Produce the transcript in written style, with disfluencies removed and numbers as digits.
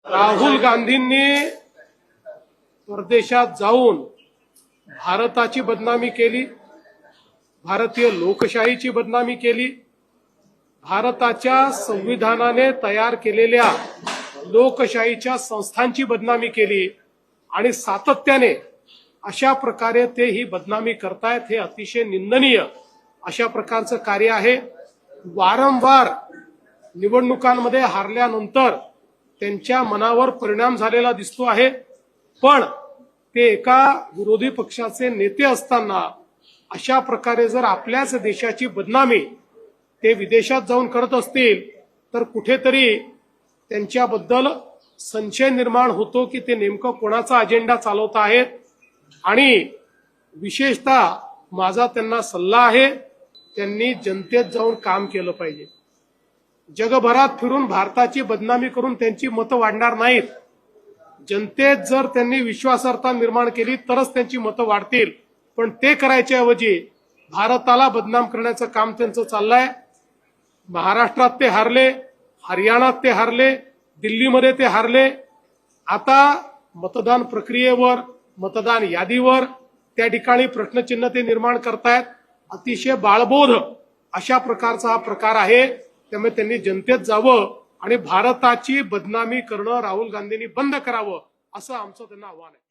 राहुल गांधींनी परदेशात जाऊन भारताची बदनामी केली, भारतीय लोकशाहीची बदनामी केली, भारताच्या संविधानाने तयार केलेल्या लोकशाहीच्या संस्थांची बदनामी केली आणि सातत्याने अशा प्रकारे ते ही बदनामी करतायत. हे अतिशय निंदनीय अशा प्रकारचं कार्य आहे. वारंवार निवडणुकांमध्ये हारल्यानंतर त्यांच्या मनावर परिणाम झालेला दिसतो आहे, पण ते एका विरोधी पक्षाचे नेते असताना अशा प्रकारे जर आपल्याच देशाची बदनामी ते विदेशात जाऊन करत असतील तर कुठेतरी त्यांच्याबद्दल संशय निर्माण होतो की ते नेमकं कोणाचा अजेंडा चालवत आहेत. आणि विशेषतः माझा त्यांना सल्ला आहे, त्यांनी जनतेत जाऊन काम केलं पाहिजे. जगभरात फिरून भारताची बदनामी करून त्यांची मतं वाढणार नाहीत. जनतेत जर त्यांनी विश्वासार्हता निर्माण केली तरच त्यांची मतं वाढतील, पण ते करायच्या ऐवजी भारताला बदनाम करण्याचं काम त्यांचं चाललंय. महाराष्ट्रात ते हारले, हरियाणात ते हारले, दिल्लीमध्ये ते हारले. आता मतदान प्रक्रियेवर, मतदान यादीवर त्या ठिकाणी प्रश्नचिन्ह ते निर्माण करतायत. अतिशय बाळबोध अशा प्रकारचा हा प्रकार आहे. त्यामुळे त्यांनी जनतेत जावं आणि भारताची बदनामी करणं राहुल गांधींनी बंद करावं असं आमचं त्यांना आव्हान आहे.